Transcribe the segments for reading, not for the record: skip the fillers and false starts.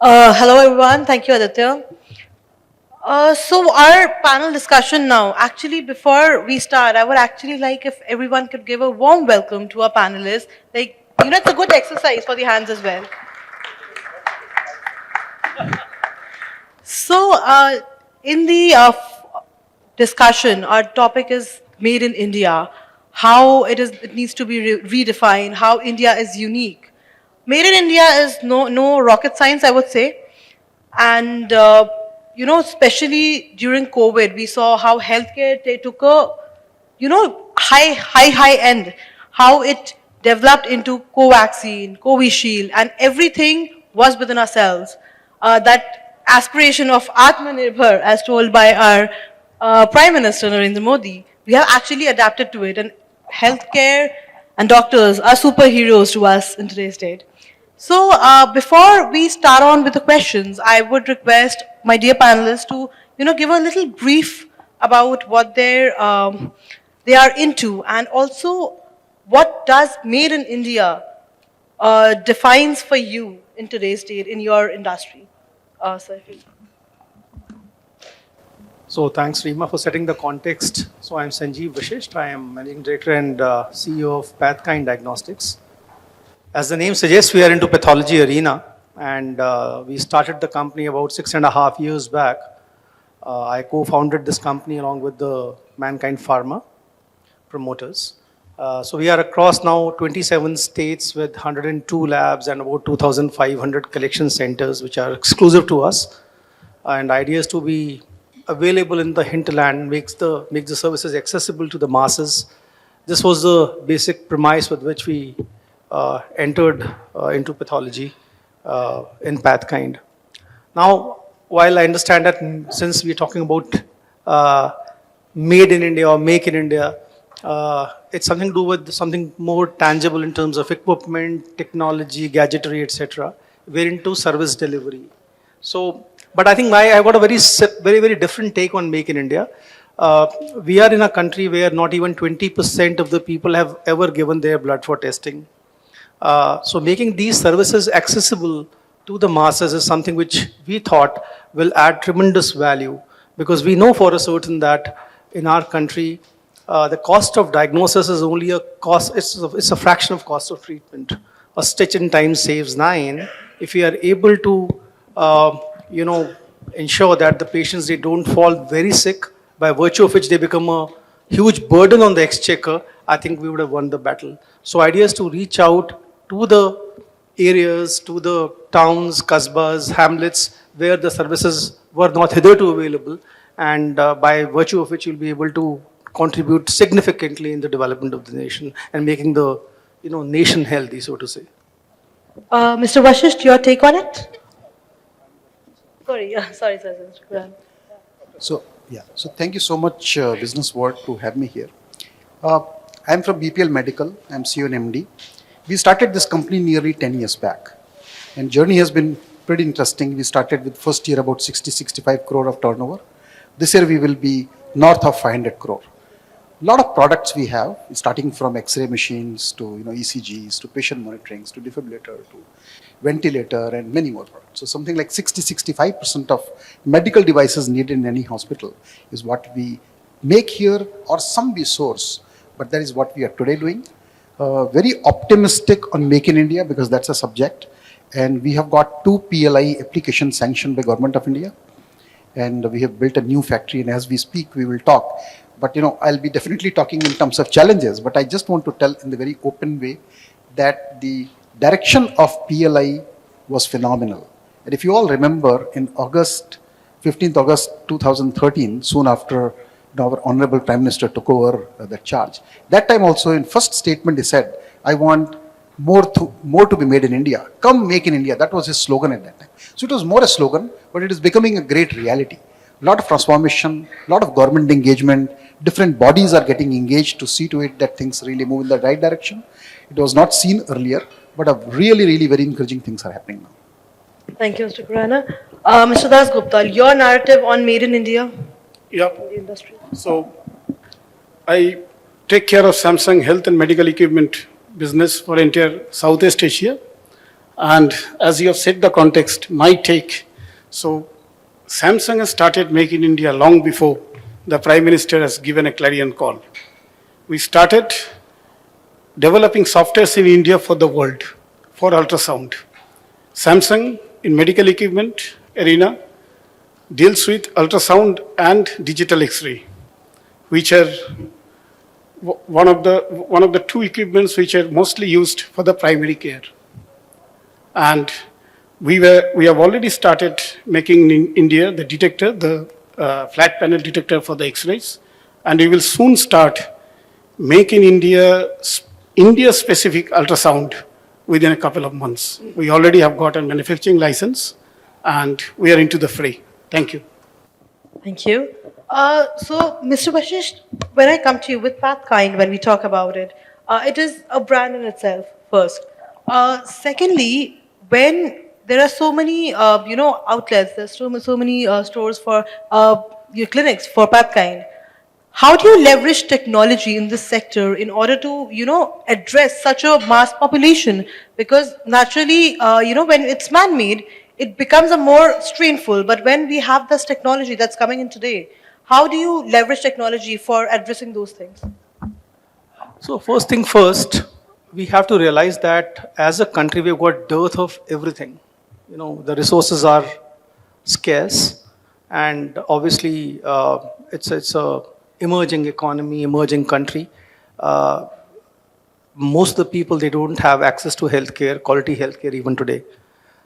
Hello everyone, thank you Aditya. So our panel discussion now, actually before we start, I would actually like if everyone could give a warm welcome to our panelists. It's a good exercise for the hands as well. So in the discussion, our topic is Made in India, how it needs to be redefined, how India is unique. Made in India is no rocket science, I would say. And, especially during COVID, we saw how healthcare they took a, high end, how it developed into Covaxin, Covishield, and everything was within ourselves. That aspiration of Atmanirbhar, as told by our Prime Minister Narendra Modi, we have actually adapted to it. And healthcare and doctors are superheroes to us in today's date. So before we start on with the questions, I would request my dear panelists to, give a little brief about what they are into, and also what does Made in India defines for you in today's date in your industry. So if you... So thanks, Reema, for setting the context. So I'm Sanjeev Vashishta. I am Managing Director and CEO of Pathkind Diagnostics. As the name suggests, we are into pathology arena, and we started the company about 6.5 years back. I co-founded this company along with the Mankind Pharma promoters. So we are across now 27 states with 102 labs and about 2,500 collection centers, which are exclusive to us. And idea is to be available in the hinterland, makes the services accessible to the masses. This was the basic premise with which we entered into pathology in Pathkind. Now, while I understand that since we're talking about made in India or make in India, it's something to do with something more tangible in terms of equipment, technology, gadgetry, etc. We're into service delivery. So, but I think I got a very different take on make in India. We are in a country where not even 20% of the people have ever given their blood for testing. So making these services accessible to the masses is something which we thought will add tremendous value, because we know for a certain that in our country, the cost of diagnosis is only a cost, it's a fraction of cost of treatment. A stitch in time saves 9. If we are able to, ensure that the patients, they don't fall very sick, by virtue of which they become a huge burden on the exchequer, I think we would have won the battle. So idea is to reach out to the areas, to the towns, kasbas, hamlets, where the services were not hitherto available, and by virtue of which you'll be able to contribute significantly in the development of the nation and making the nation healthy, so to say. Mr. Vashishta, your take on it? Sorry. So thank you so much, Businessworld, to have me here. I'm from BPL Medical. I'm CEO and MD. We started this company nearly 10 years back, and journey has been pretty interesting. We started with first year about 60-65 crore of turnover. This year we will be north of 500 crore. A lot of products we have, starting from X-ray machines to ECGs to patient monitorings to defibrillator to ventilator and many more products. So something like 60-65% of medical devices needed in any hospital is what we make here, or some we source, but that is what we are today doing. Very optimistic on Make in India, because that's a subject, and we have got 2 PLI applications sanctioned by Government of India, and we have built a new factory, and as we speak we will talk. But I'll be definitely talking in terms of challenges, but I just want to tell in the very open way that the direction of PLI was phenomenal. And if you all remember, in 15th August 2013, soon after our Honorable Prime Minister took over the charge, that time also in first statement he said, I want more to be made in India. Come make in India. That was his slogan at that time. So it was more a slogan, but it is becoming a great reality. A lot of transformation, a lot of government engagement, different bodies are getting engaged to see to it that things really move in the right direction. It was not seen earlier, but really very encouraging things are happening now. Thank you, Mr. Khurana. Mr. Das Gupta, your narrative on Made in India? Yeah. In the industry. So I take care of Samsung health and medical equipment business for entire Southeast Asia. And as you have set the context, my take. So Samsung has started Make in India long before the Prime Minister has given a clarion call. We started developing softwares in India for the world, for ultrasound. Samsung in medical equipment arena deals with ultrasound and digital X-ray, which are one of the two equipments which are mostly used for the primary care. And we have already started making in India the detector, the flat panel detector for the X-rays, and we will soon start make in India specific ultrasound within a couple of months. We already have got a manufacturing license, and we are into the fray. Thank you. Thank you. So, Mr. Vashisht, when I come to you with Pathkind, when we talk about it, it is a brand in itself, first. Secondly, when there are so many, outlets, there's so many stores for your clinics for Pathkind, how do you leverage technology in this sector in order to, address such a mass population? Because naturally, when it's man-made, it becomes a more strainful. But when we have this technology that's coming in today, how do you leverage technology for addressing those things? So first thing first, we have to realize that as a country, we've got dearth of everything. The resources are scarce, and obviously it's a emerging economy, emerging country. Most of the people, they don't have access to healthcare, quality healthcare even today.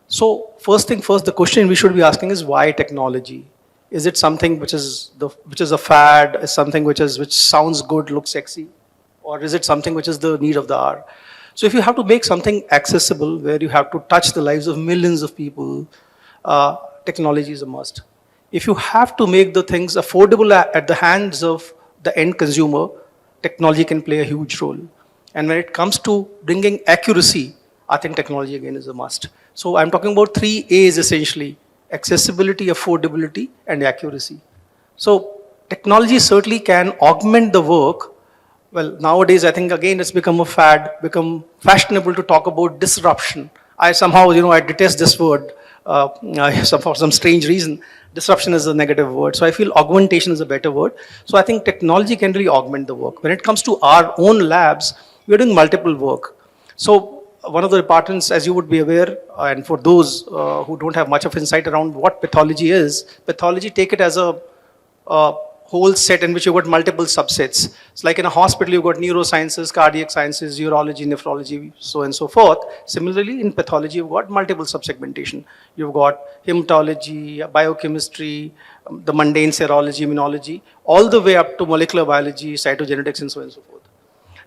So first thing first, the question we should be asking is why technology? Is it something which is a fad? Is something which sounds good, looks sexy, or is it something which is the need of the hour? So if you have to make something accessible where you have to touch the lives of millions of people, technology is a must. If you have to make the things affordable at the hands of the end consumer, technology can play a huge role. And when it comes to bringing accuracy, I think technology again is a must. So I'm talking about 3 A's essentially: accessibility, affordability, and accuracy. So technology certainly can augment the work. Well, nowadays I think again it's become a fad, become fashionable to talk about disruption. I somehow, I detest this word for some strange reason. Disruption is a negative word. So I feel augmentation is a better word. So I think technology can really augment the work. When it comes to our own labs, we're doing multiple work. So one of the departments, as you would be aware, and for those who don't have much of insight around what pathology is, pathology, take it as a whole set in which you've got multiple subsets. It's like in a hospital, you've got neurosciences, cardiac sciences, urology, nephrology, so on and so forth. Similarly, in pathology, you've got multiple subsegmentation. You've got hematology, biochemistry, the mundane serology, immunology, all the way up to molecular biology, cytogenetics, and so on and so forth.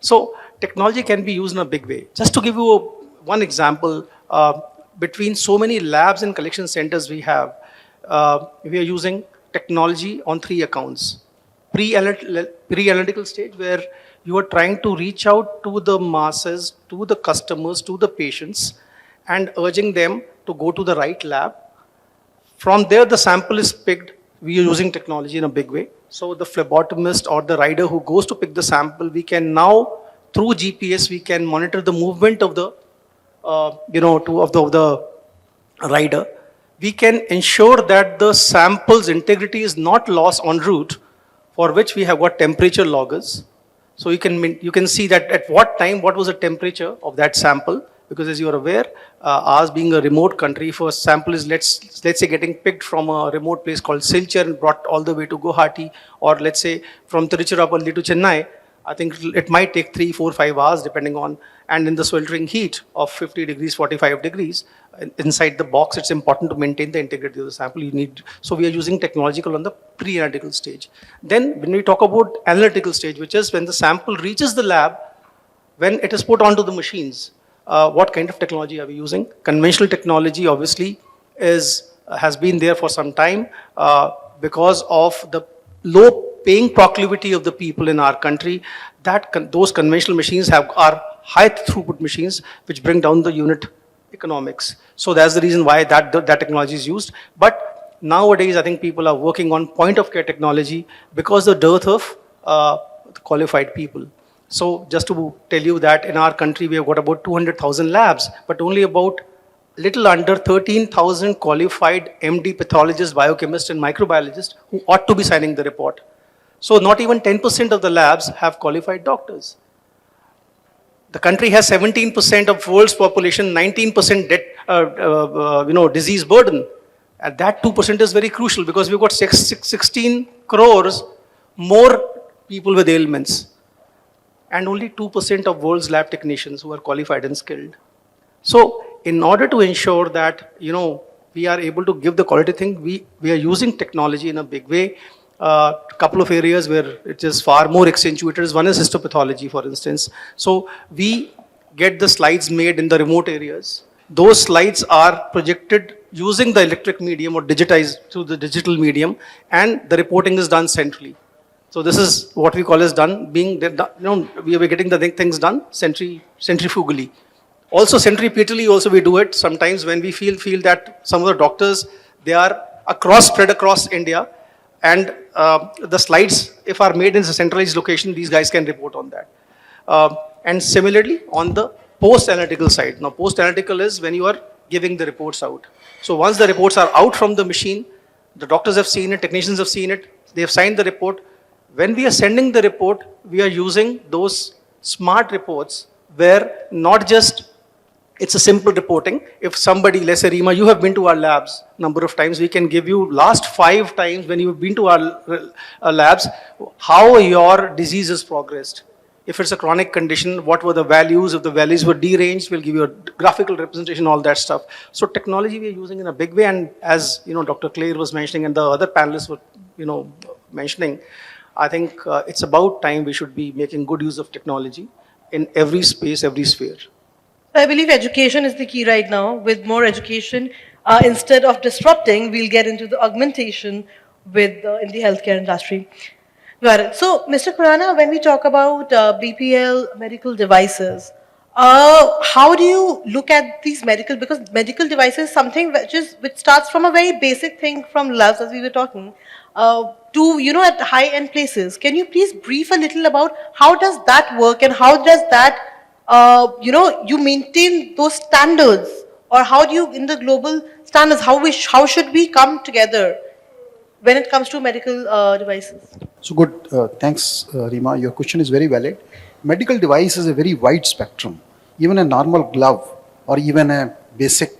So technology can be used in a big way. Just to give you one example, between so many labs and collection centers we have, we are using technology on 3 accounts. Pre-analytical stage, where you are trying to reach out to the masses, to the customers, to the patients, and urging them to go to the right lab. From there, the sample is picked. We are using technology in a big way. So the phlebotomist or the rider who goes to pick the sample, we can now, through GPS, we can monitor the movement of the, of the rider. We can ensure that the sample's integrity is not lost en route, for which we have got temperature loggers. So you can see that at what time, what was the temperature of that sample, because as you are aware, ours being a remote country, if a sample is, let's say, getting picked from a remote place called Silchar and brought all the way to Guwahati, or let's say from Tiruchirappalli to Chennai, I think it might take 3, 4, 5 hours depending on, and in the sweltering heat of 50 degrees, 45 degrees, inside the box, it's important to maintain the integrity of the sample. So we are using technological on the pre-analytical stage. Then when we talk about analytical stage, which is when the sample reaches the lab, when it is put onto the machines, what kind of technology are we using? Conventional technology obviously has been there for some time because of the low paying proclivity of the people in our country. Those conventional machines are high throughput machines which bring down the unit economics. So that's the reason why that technology is used. But nowadays, I think people are working on point of care technology because of the dearth of qualified people. So just to tell you that in our country, we have got about 200,000 labs, but only about little under 13,000 qualified MD pathologists, biochemists, and microbiologists who ought to be signing the report. So not even 10% of the labs have qualified doctors. The country has 17% of world's population, 19% disease burden. And that 2% is very crucial because we've got 16 crores more people with ailments and only 2% of world's lab technicians who are qualified and skilled. So in order to ensure that, we are able to give the quality thing, we are using technology in a big way. A couple of areas where it is far more accentuated. One is histopathology, for instance. So we get the slides made in the remote areas. Those slides are projected using the electric medium or digitized through the digital medium, and the reporting is done centrally. So this is what we call as we are getting the things done centrifugally. Also centripetally also we do it sometimes when we feel that some of the doctors, they are spread across India, and the slides, if are made in a centralized location, these guys can report on that. And similarly, on the post-analytical side. Now, post-analytical is when you are giving the reports out. So once the reports are out from the machine, the doctors have seen it, technicians have seen it, they have signed the report. When we are sending the report, we are using those smart reports where not just it's a simple reporting. If somebody, let's say Reema, you have been to our labs number of times, we can give you last 5 times when you've been to our labs, how your disease has progressed. If it's a chronic condition, what were the values? If the values were deranged, we'll give you a graphical representation, all that stuff. So technology we are using in a big way, and as Dr. Claire was mentioning and the other panelists were mentioning, I think it's about time we should be making good use of technology in every space, every sphere. I believe education is the key right now. With more education, instead of disrupting, we'll get into the augmentation with in the healthcare industry. Got it. So, Mr. Khurana, when we talk about BPL medical devices, how do you look at these because medical devices is something which starts from a very basic thing from labs, as we were talking, to at high-end places. Can you please brief a little about how does that work and how does that you maintain those standards, or how do you, in the global standards, how should we come together when it comes to medical devices? So good, thanks Reema, your question is very valid. Medical device is a very wide spectrum. Even a normal glove or even a basic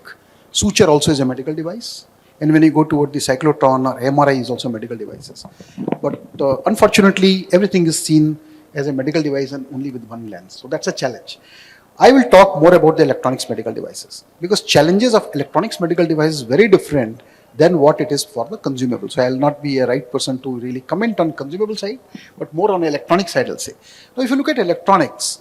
suture also is a medical device. And when you go toward the cyclotron or MRI is also medical devices. But unfortunately, everything is seen as a medical device and only with one lens. So that's a challenge. I will talk more about the electronics medical devices because challenges of electronics medical devices is very different than what it is for the consumable. So I'll not be a right person to really comment on consumable side, but more on the electronic side I'll say. Now if you look at electronics,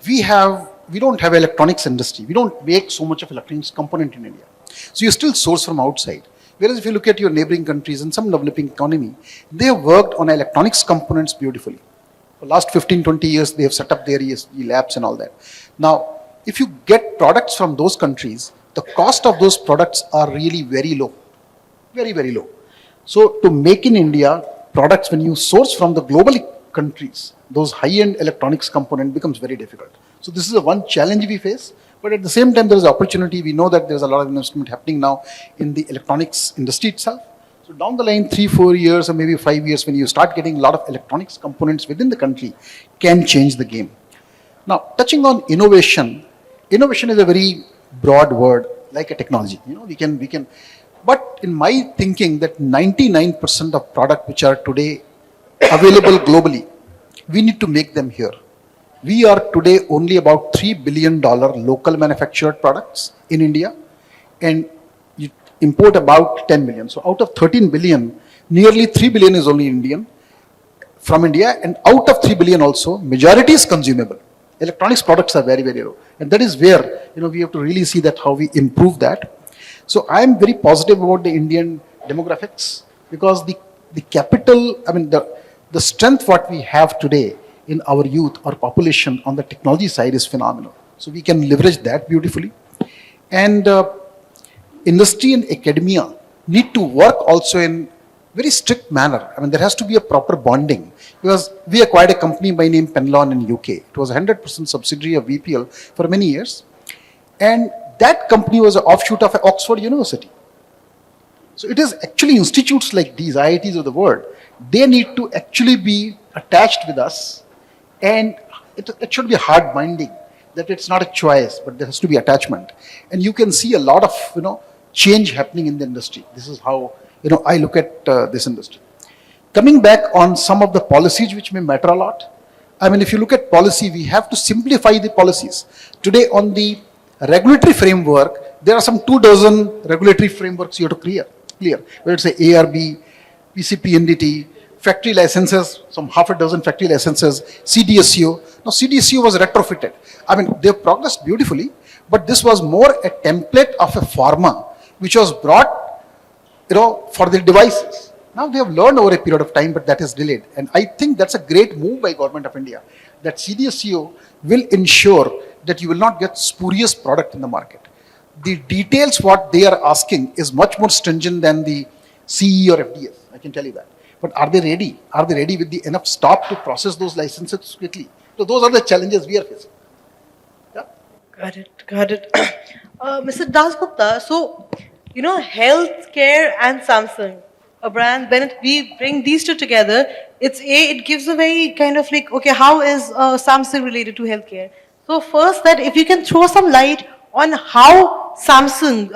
we don't have electronics industry. We don't make so much of electronics component in India. So you still source from outside. Whereas if you look at your neighboring countries and some developing economy, they have worked on electronics components beautifully. For the last 15-20 years, they have set up their ESG labs and all that. Now, if you get products from those countries, the cost of those products are really very low. Very, very low. So to make in India products when you source from the global countries, those high-end electronics component becomes very difficult. So this is the one challenge we face. But at the same time, there is opportunity. We know that there is a lot of investment happening now in the electronics industry itself. So down the line, 3-4 years or maybe 5 years, when you start getting a lot of electronics components within the country, can change the game. Now, touching on innovation, innovation is a very broad word, like a technology. We can. But in my thinking, that 99% of products which are today available globally, we need to make them here. We are today only about $3 billion local manufactured products in India, and you import about 10 million. So out of 13 billion, nearly 3 billion is only Indian, from India, and out of 3 billion also, majority is consumable. Electronics products are very, very low. And that is where, we have to really see that how we improve that. So I am very positive about the Indian demographics because the capital, the strength what we have today in our youth or population on the technology side is phenomenal. So we can leverage that beautifully. And industry and academia need to work also in very strict manner. There has to be a proper bonding because we acquired a company by name Penlon in UK. It was a 100% subsidiary of VPL for many years. And that company was an offshoot of Oxford University. So it is actually institutes like these, IITs of the world, they need to actually be attached with us, and it should be hard binding, that it's not a choice, but there has to be attachment. And you can see a lot of, change happening in the industry. This is how, I look at this industry. Coming back on some of the policies which may matter a lot. I mean, if you look at policy, we have to simplify the policies. Today on the regulatory framework, there are some 24 regulatory frameworks you have to clear. Whether it's ARB, PCP NDT, factory licenses, some half a dozen factory licenses, CDSCO. Now CDSCO was retrofitted. I mean, they've progressed beautifully, but this was more a template of a pharma, which was brought, for the devices. Now they have learned over a period of time, but that is delayed. And I think that's a great move by Government of India, that CDSCO will ensure that you will not get spurious product in the market. The details what they are asking is much more stringent than the CE or FDS, I can tell you that. But are they ready? Are they ready with the enough stock to process those licenses quickly? So those are the challenges we are facing. Yeah. Got it. Mr. Dasgupta, so, healthcare and Samsung, a brand, when we bring these two together, it gives a very kind of like, okay, how is Samsung related to healthcare? So first, that if you can throw some light on how Samsung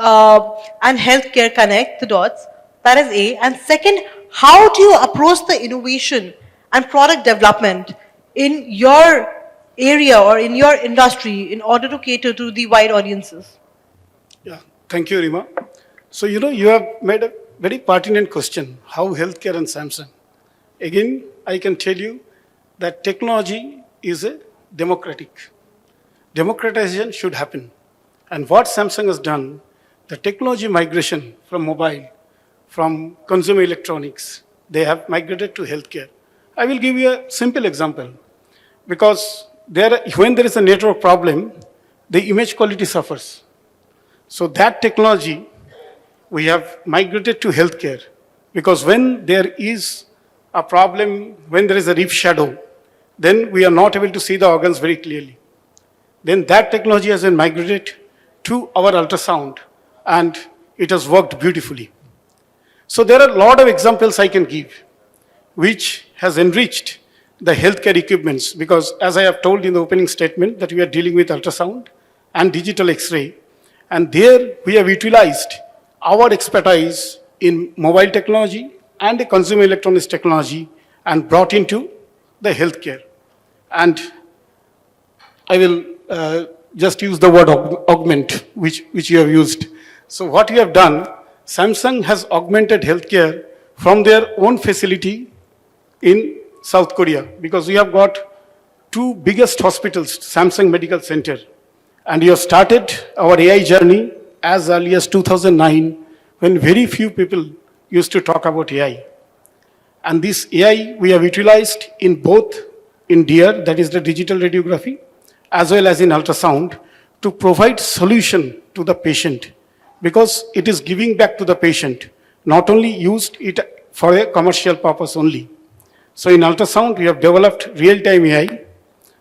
and healthcare connect the dots, that is A. And second, how do you approach the innovation and product development in your area or in your industry in order to cater to the wide audiences? Yeah, thank you, Reema. So, you have made a very pertinent question, how healthcare and Samsung. Again, I can tell you that technology is a democratic. Democratization should happen. And what Samsung has done, the technology migration from mobile, from consumer electronics, they have migrated to healthcare. I will give you a simple example. Because when there is a network problem, the image quality suffers. So that technology, we have migrated to healthcare. Because when there is a problem, when there is a reef shadow, then we are not able to see the organs very clearly. Then that technology has been migrated to our ultrasound, and it has worked beautifully. So there are a lot of examples I can give, which has enriched the healthcare equipments, because as I have told in the opening statement that we are dealing with ultrasound and digital X-ray, and there we have utilized our expertise in mobile technology and the consumer electronics technology and brought into the healthcare. And I will just use the word augment, which you have used. So what we have done, Samsung has augmented healthcare from their own facility in South Korea, because we have got two biggest hospitals, Samsung Medical Center. And we have started our AI journey as early as 2009, when very few people used to talk about AI. And this AI we have utilized in both in DIR, that is the digital radiography, as well as in ultrasound, to provide solution to the patient, because it is giving back to the patient, not only used it for a commercial purpose only. So in ultrasound, we have developed real-time AI.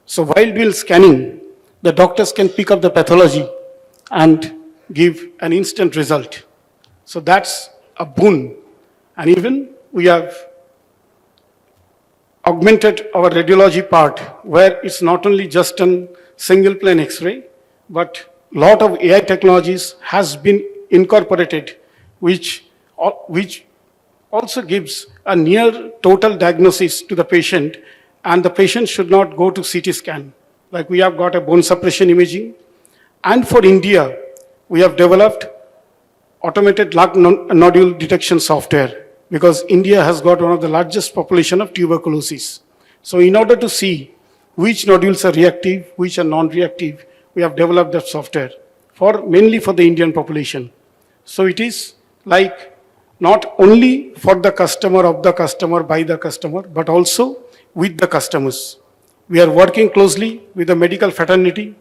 So while we're scanning, the doctors can pick up the pathology and give an instant result. So that's a boon. And even we have augmented our radiology part, where it's not only just a single plane X-ray, but a lot of AI technologies has been incorporated, which also gives a near total diagnosis to the patient, and the patient should not go to CT scan. Like we have got a bone suppression imaging. And for India, we have developed automated lung nodule detection software, because India has got one of the largest population of tuberculosis. So in order to see which nodules are reactive, which are non-reactive, we have developed that software mainly for the Indian population. So it is like not only for the customer, of the customer, by the customer, but also with the customers. We are working closely with the medical fraternity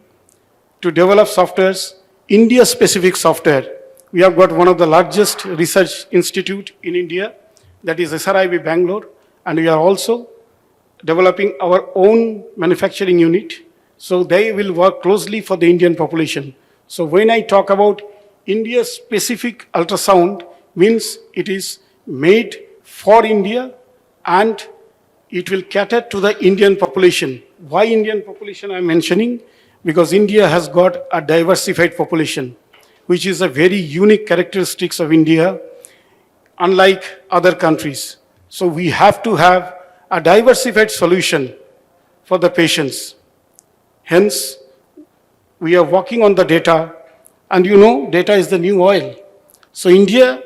to develop softwares, India-specific software. We have got one of the largest research institute in India, that is SRIB Bangalore, and we are also developing our own manufacturing unit. So they will work closely for the Indian population. So when I talk about India-specific ultrasound, means it is made for India and it will cater to the Indian population. Why Indian population I'm mentioning? Because India has got a diversified population, which is a very unique characteristics of India, unlike other countries. So we have to have a diversified solution for the patients. Hence, we are working on the data, and you know, data is the new oil. So India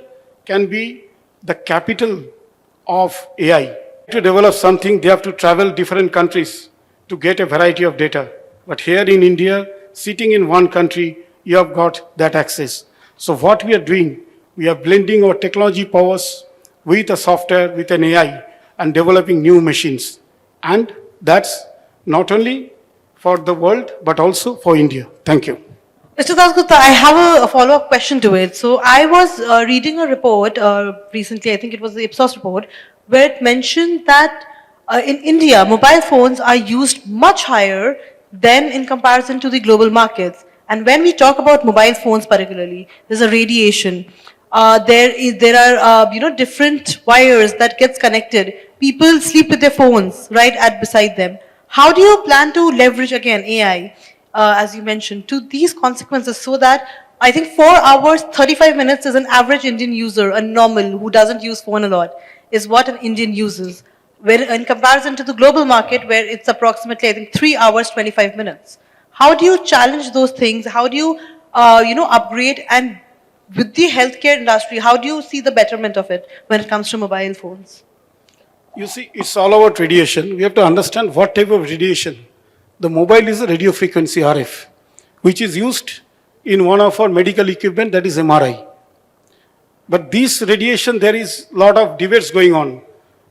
can be the capital of AI. To develop something, they have to travel different countries to get a variety of data. But here in India, sitting in one country, you have got that access. So what we are doing, we are blending our technology powers with a software, with an AI, and developing new machines. And that's not only for the world, but also for India. Thank you. Mr. Dasgupta, I have a follow-up question to it. So I was reading a report recently, I think it was the Ipsos report, where it mentioned that in India, mobile phones are used much higher than in comparison to the global markets. And when we talk about mobile phones particularly, there's a radiation. There are different wires that gets connected. People sleep with their phones right at beside them. How do you plan to leverage again AI, as you mentioned, to these consequences so that I think 4 hours, 35 minutes is an average Indian user, a normal who doesn't use phone a lot, is what an Indian uses. Where in comparison to the global market where it's approximately, I think, 3 hours, 25 minutes. How do you challenge those things? How do you, upgrade? And with the healthcare industry, how do you see the betterment of it when it comes to mobile phones? You see, it's all about radiation. We have to understand what type of radiation. The mobile is a radio frequency RF, which is used in one of our medical equipment, that is MRI. But this radiation, there is a lot of debates going on,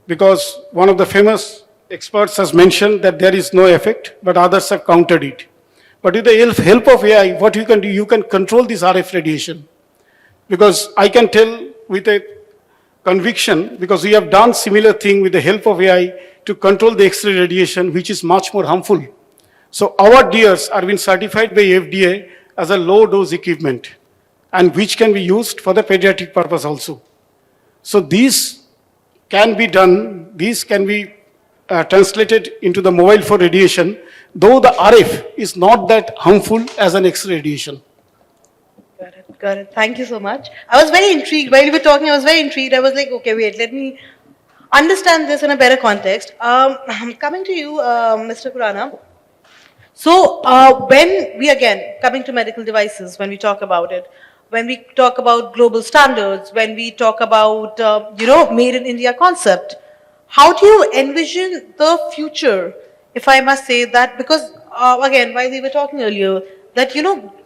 because one of the famous experts has mentioned that there is no effect, but others have countered it. But with the help of AI, what you can do, you can control this RF radiation. Because I can tell with a conviction, because we have done similar thing with the help of AI to control the X-ray radiation, which is much more harmful. So our DRs are being certified by FDA as a low-dose equipment, and which can be used for the pediatric purpose also. So these can be done, these can be translated into the mobile phone radiation, though the RF is not that harmful as an X-ray radiation. Got it, got it. Thank you so much. I was very intrigued. While you were talking, I was very intrigued. I was like, okay, wait, let me understand this in a better context. Coming to you, Mr. Khurana. So when we, again, coming to medical devices, when we talk about it, when we talk about global standards, when we talk about, made in India concept, how do you envision the future, if I must say that? Because, again, while we were talking earlier, that,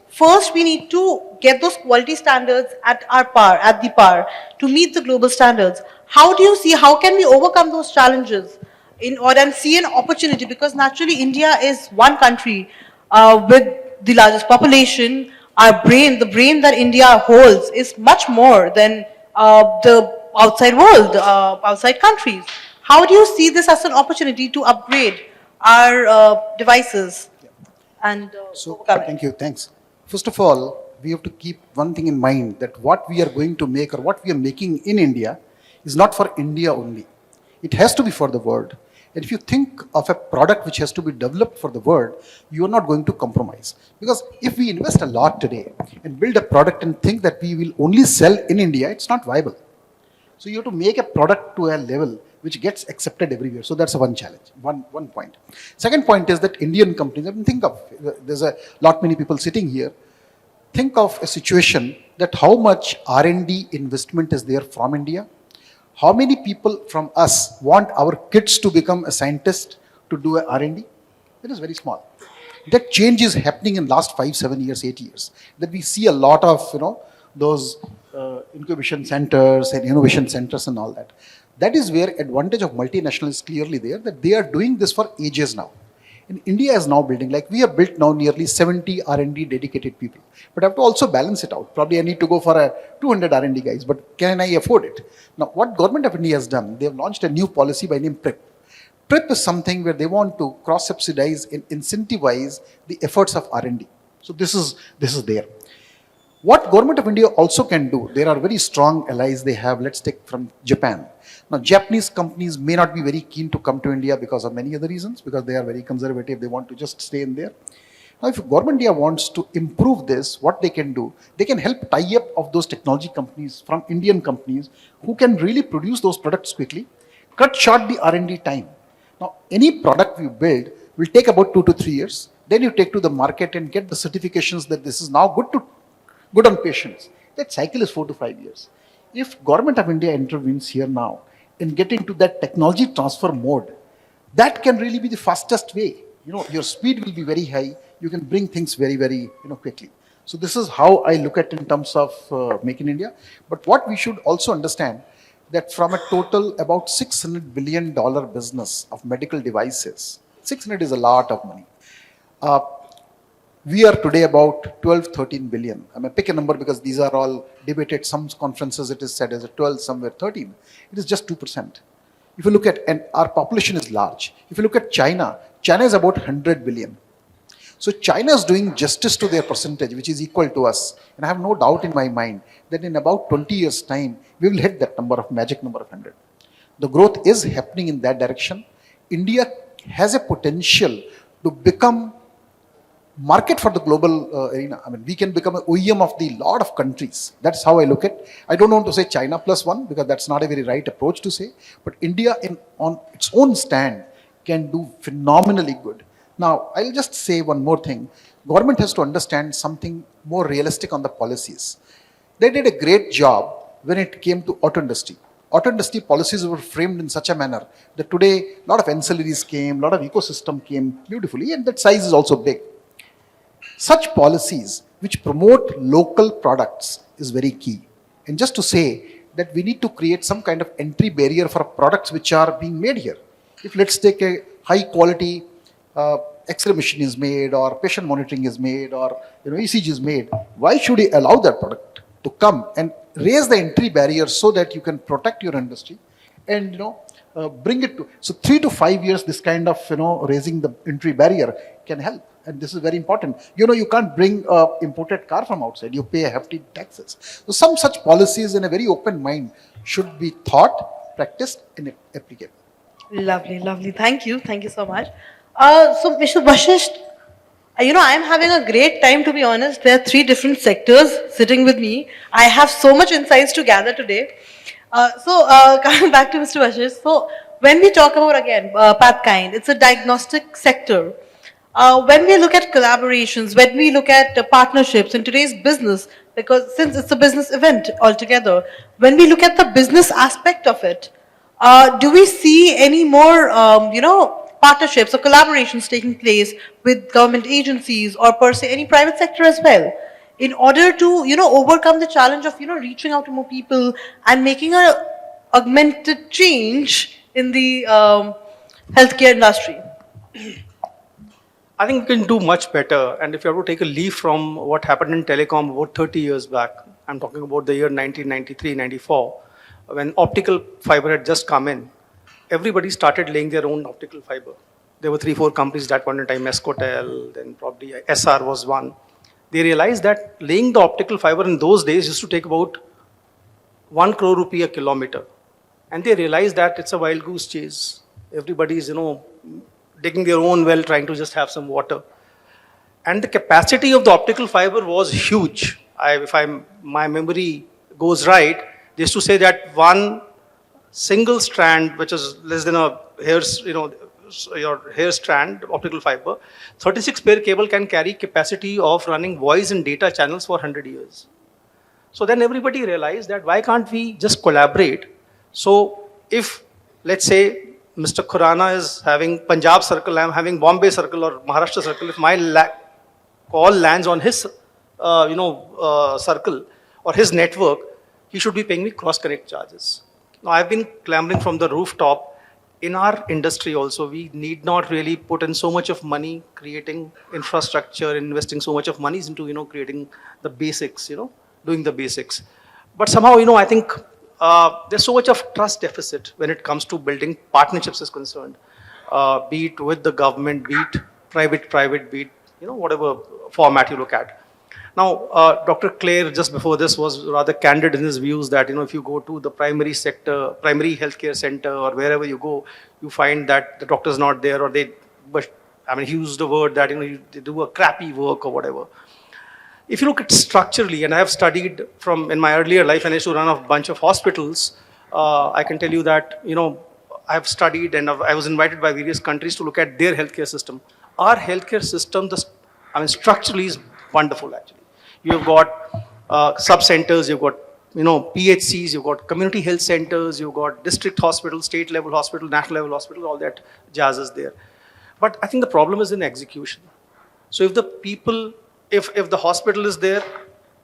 first we need to get those quality standards at the par, to meet the global standards. How do you see, how can we overcome those challenges and see an opportunity? Because naturally India is one country with the largest population. The brain that India holds is much more than the outside world, outside countries. How do you see this as an opportunity to upgrade our devices and overcome it? Thank you, thanks. First of all, we have to keep one thing in mind, that what we are going to make or what we are making in India is not for India only. It has to be for the world. And if you think of a product which has to be developed for the world, you are not going to compromise. Because if we invest a lot today and build a product and think that we will only sell in India, it's not viable. So you have to make a product to a level which gets accepted everywhere. So that's one challenge, one point. Second point is that Indian companies, I mean, think of, there's a lot many people sitting here, think of a situation that how much R&D investment is there from India. How many people from us want our kids to become a scientist to do a R&D? It is very small. That change is happening in last 5, 7 years, 8 years. That we see a lot of, those incubation centers and innovation centers and all that. That is where advantage of multinational is clearly there, that they are doing this for ages now. And India is now building, like we have built now nearly 70 R&D dedicated people. But I have to also balance it out. Probably I need to go for a 200 R&D guys, but can I afford it? Now, what government of India has done, they have launched a new policy by name PREP. PREP is something where they want to cross-subsidize and incentivize the efforts of R&D. So this is there. What government of India also can do, there are very strong allies they have. Let's take from Japan. Now, Japanese companies may not be very keen to come to India because of many other reasons, because they are very conservative. They want to just stay in there. Now, if government India wants to improve this, what they can do, they can help tie up of those technology companies from Indian companies who can really produce those products quickly, cut short the R&D time. Now, any product you build will take about 2 to 3 years. Then you take to the market and get the certifications that this is now good on patients. That cycle is 4 to 5 years. If government of India intervenes here now in getting to that technology transfer mode, that can really be the fastest way. Your speed will be very high. You can bring things very, very, quickly. So this is how I look at in terms of Make in India. But what we should also understand that from a total about $600 billion business of medical devices, 600 is a lot of money. We are today about 12, 13 billion. I mean, pick a number because these are all debated. Some conferences it is said as a 12, somewhere 13. It is just 2%. If you look at, and our population is large. If you look at China, China is about 100 billion. So China is doing justice to their percentage, which is equal to us. And I have no doubt in my mind that in about 20 years' time, we will hit that magic number of 100. The growth is happening in that direction. India has a potential to become market for the global arena. I mean, we can become an OEM of the lot of countries. That's how I look at it. I don't want to say China plus one because that's not a very right approach to say. But India on its own stand can do phenomenally good. Now, I'll just say one more thing. Government has to understand something more realistic on the policies. They did a great job when it came to auto industry. Auto industry policies were framed in such a manner that today a lot of ancillaries came, a lot of ecosystem came beautifully, and that size is also big. Such policies which promote local products is very key. And just to say that we need to create some kind of entry barrier for products which are being made here. If let's take a high quality X-ray machine is made or patient monitoring is made or ECG is made, why should we allow that product to come and raise the entry barrier so that you can protect your industry and bring it to, so 3 to 5 years this kind of raising the entry barrier can help. And this is very important. You can't bring an imported car from outside. You pay hefty taxes. So some such policies in a very open mind should be thought, practiced, and applicable. Lovely, lovely. Thank you. Thank you so much. So, Mr. Vashishta, I'm having a great time, to be honest. There are 3 different sectors sitting with me. I have so much insights to gather today. Coming back to Mr. Vashishta, so when we talk about, again, Pathkind, it's a diagnostic sector. When we look at collaborations, when we look at partnerships in today's business, because since it's a business event altogether, when we look at the business aspect of it, do we see any more, partnerships or collaborations taking place with government agencies or per se any private sector as well, in order to, overcome the challenge of, reaching out to more people and making a augmented change in the healthcare industry? I think we can do much better. And if you have to take a leaf from what happened in telecom about 30 years back, I'm talking about the year 1993, 94, when optical fiber had just come in, everybody started laying their own optical fiber. There were 3-4 companies that point in time, Escotel, then probably SR was one. They realized that laying the optical fiber in those days used to take about 1 crore rupee a kilometer. And they realized that it's a wild goose chase. Everybody's, digging their own well, trying to just have some water. And the capacity of the optical fiber was huge. My memory goes right, they used to say that one single strand, which is less than a hair's, your hair strand, optical fiber, 36 pair cable can carry capacity of running voice and data channels for 100 years. So then everybody realized that why can't we just collaborate? So if, let's say, Mr. Khurana is having Punjab circle, I'm having Bombay circle or Maharashtra circle. If my call lands on his, circle or his network, he should be paying me cross-connect charges. Now, I've been clamoring from the rooftop. In our industry also, we need not really put in so much of money creating infrastructure, investing so much of money into, creating the basics, doing the basics. But somehow, I think there's so much of trust deficit when it comes to building partnerships is concerned, be it with the government, be it private, be it, whatever format you look at. Now, Dr. Clare just before this was rather candid in his views that, if you go to the primary sector, primary healthcare center or wherever you go, you find that the doctor's not there or he used the word that, they do a crappy work or whatever. If you look at structurally, and I have studied in my earlier life, and I used to run a bunch of hospitals, I can tell you that, I've studied and I was invited by various countries to look at their healthcare system. Our healthcare system, structurally is wonderful actually. You've got sub-centers, you've got, PHCs, you've got community health centers, you've got district hospital, state level hospital, national level hospital, all that jazz is there. But I think the problem is in execution. So if the people, if the hospital is there,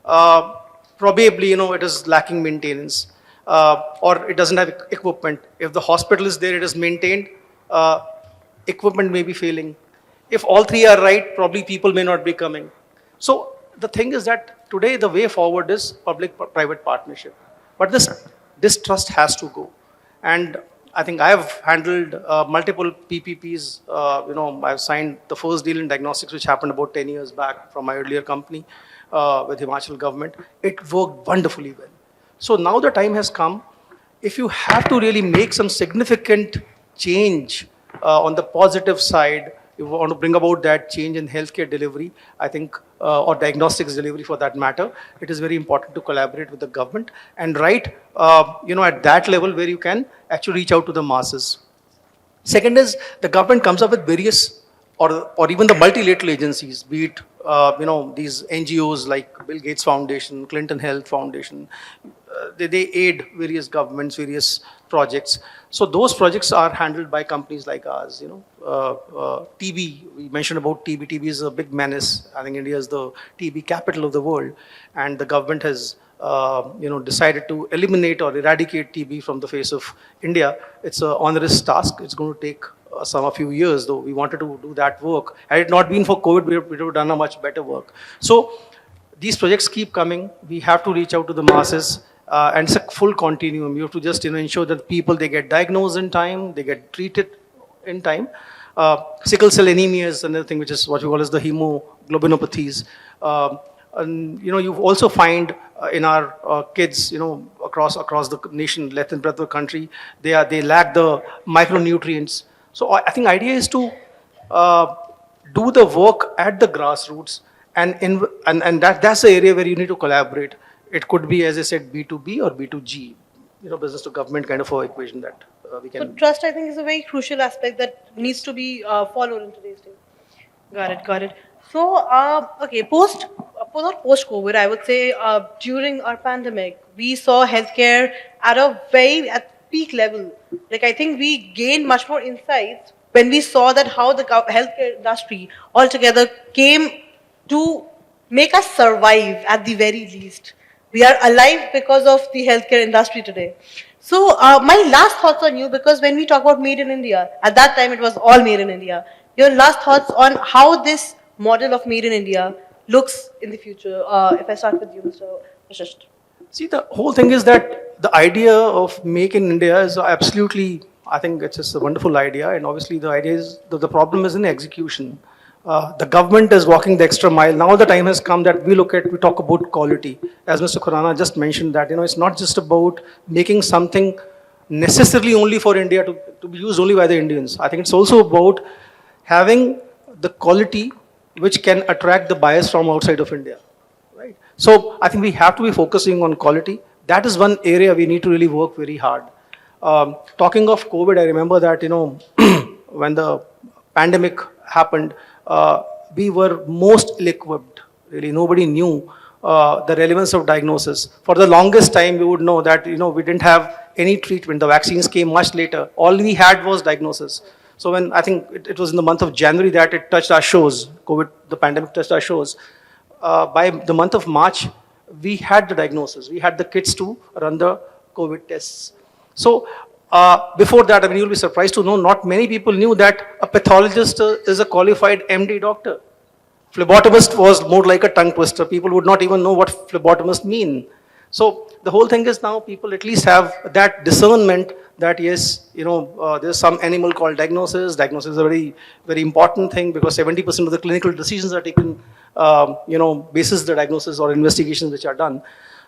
probably, it is lacking maintenance or it doesn't have equipment. If the hospital is there, it is maintained, equipment may be failing. If all three are right, probably people may not be coming. So the thing is that today the way forward is public-private partnership. But this distrust has to go. And I think I have handled multiple PPPs. I've signed the first deal in diagnostics, which happened about 10 years back from my earlier company with Himachal government. It worked wonderfully well. So now the time has come. If you have to really make some significant change on the positive side, you want to bring about that change in healthcare delivery, I think, or diagnostics delivery for that matter, it is very important to collaborate with the government and at that level where you can actually reach out to the masses. Second is the government comes up with various or even the multilateral agencies, be it these NGOs like Bill Gates Foundation, Clinton Health Foundation. They aid various governments, various projects. So those projects are handled by companies like ours. TB, we mentioned about TB. TB is a big menace. I think India is the TB capital of the world, and the government has decided to eliminate or eradicate TB from the face of India. It's an onerous task. It's going to take a few years, though. We wanted to do that work. Had it not been for COVID, we would have done a much better work. So these projects keep coming. We have to reach out to the masses. And it's a full continuum. You have to just ensure that people, they get diagnosed in time, they get treated in time. Sickle cell anemia is another thing, which is what we call as the hemoglobinopathies. And you also find in our kids, across the nation, length and breadth of the country, they lack the micronutrients. So I think idea is to do the work at the grassroots, and that's the area where you need to collaborate. It could be, as I said, B2B or B2G, business to government kind of a equation that we can. So trust, I think, is a very crucial aspect that needs to be followed in today's day. Got it. So, okay, post-COVID, I would say during our pandemic, we saw healthcare at peak level. Like, I think we gained much more insights when we saw that how the healthcare industry altogether came to make us survive at the very least. We are alive because of the healthcare industry today. So my last thoughts on you, because when we talk about Made in India, at that time it was all Made in India. Your last thoughts on how this model of Made in India looks in the future, if I start with you, Mr. Vashishta. See, the whole thing is that the idea of Make in India is absolutely, I think it's just a wonderful idea. And obviously the idea is, the problem is in execution. The government is walking the extra mile. Now the time has come that we talk about quality. As Mr. Khurana just mentioned that, it's not just about making something necessarily only for India to be used only by the Indians. I think it's also about having the quality which can attract the buyers from outside of India, right? So I think we have to be focusing on quality. That is one area we need to really work very hard. Talking of COVID, I remember that, when the pandemic happened, we were most ill-equipped. Really, nobody knew the relevance of diagnosis. For the longest time, we would know that we didn't have any treatment. The vaccines came much later. All we had was diagnosis. So when I think it was in the month of January that it touched our shores, COVID, the pandemic touched our shores. By the month of March, we had the diagnosis. We had the kits to run the COVID tests. So before that, you'll be surprised to know not many people knew that a pathologist is a qualified MD doctor. Phlebotomist was more like a tongue twister. People would not even know what phlebotomist mean. So the whole thing is now people at least have that discernment that yes, there's some animal called diagnosis. Diagnosis is a very, very important thing because 70% of the clinical decisions are taken basis the diagnosis or investigations which are done.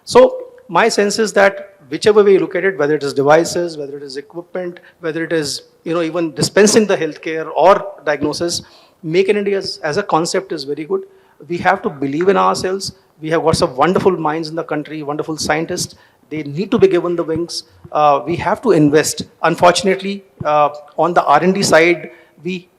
So my sense is that whichever way you look at it, whether it is devices, whether it is equipment, whether it is even dispensing the healthcare or diagnosis, Make in India as a concept is very good. We have to believe in ourselves. We have got some wonderful minds in the country, wonderful scientists. They need to be given the wings. We have to invest. Unfortunately, on the R&D side,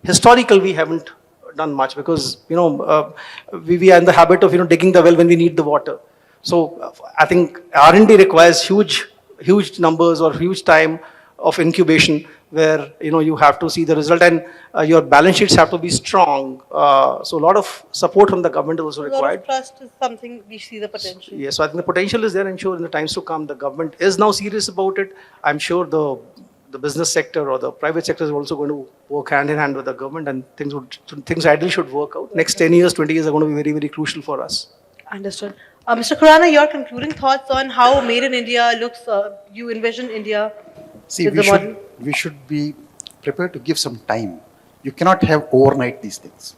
historically we haven't done much because we are in the habit of digging the well when we need the water. So I think R&D requires huge numbers or huge time of incubation where you have to see the result, and your balance sheets have to be strong. So a lot of support from the government is also A lot required. of trust is something we see the potential. Yes, so I think the potential is there, and sure in the times to come, the government is now serious about it. I'm sure the business sector or the private sector is also going to work hand in hand with the government, and things ideally should work out. Next 10 years, 20 years are going to be very, very crucial for us. Understood. Mr. Khurana, your concluding thoughts on how Made in India looks, you envision India See, with the model? we should be prepared to give some time. You cannot have overnight these things.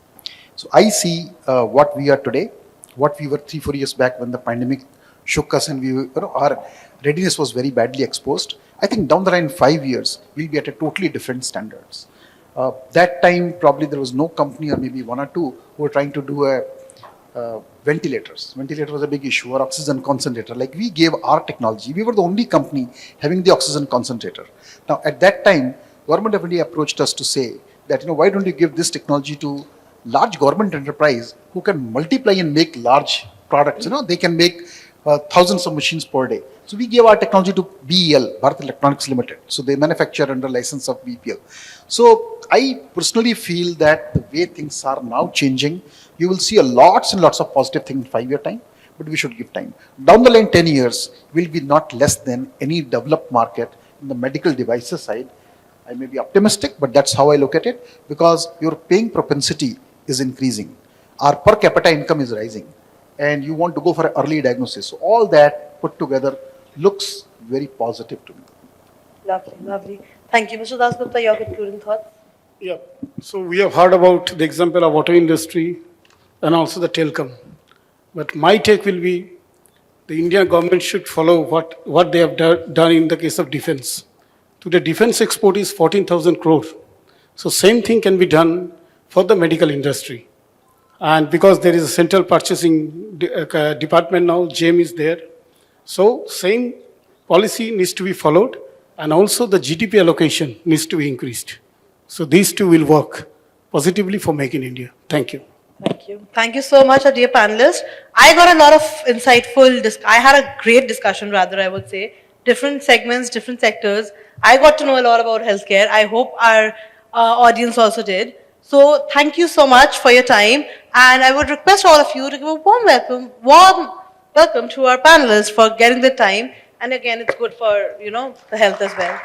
So I see what we are today, what we were 3-4 years back when the pandemic shook us and our readiness was very badly exposed. I think down the line 5 years, we'll be at a totally different standards. That time, probably there was no company or maybe one or two who were trying to do ventilators. Ventilator was a big issue, or oxygen concentrator. Like we gave our technology. We were the only company having the oxygen concentrator. Now at that time, Government of India approached us to say that, why don't you give this technology to large government enterprise who can multiply and make large products. They can make thousands of machines per day. So we gave our technology to BEL, Bharat Electronics Limited. So they manufacture under license of BPL. So I personally feel that the way things are now changing, you will see lots and lots of positive things in 5 year time, but we should give time. Down the line 10 years will be not less than any developed market in the medical devices side. I may be optimistic, but that's how I look at it, because your paying propensity is increasing. Our per capita income is rising, and you want to go for an early diagnosis. So all that put together looks very positive to me. Lovely, lovely. Thank you. Mr. Dasgupta, your concluding thoughts? Yeah, so we have heard about the example of auto industry and also the telecom. But my take will be the Indian government should follow what they have done in the case of defense. Today, defense export is 14,000 crore. So same thing can be done for the medical industry. And because there is a central purchasing department now, JAM is there. So same policy needs to be followed, and also the GDP allocation needs to be increased. So these two will work positively for Make in India. Thank you. Thank you. Thank you so much, our dear panelists. I got a lot of insightful, I had a great discussion rather, I would say. Different segments, different sectors. I got to know a lot about healthcare. I hope our audience also did. So thank you so much for your time. And I would request all of you to give a warm welcome to our panelists for getting the time. And again, it's good for, the health as well.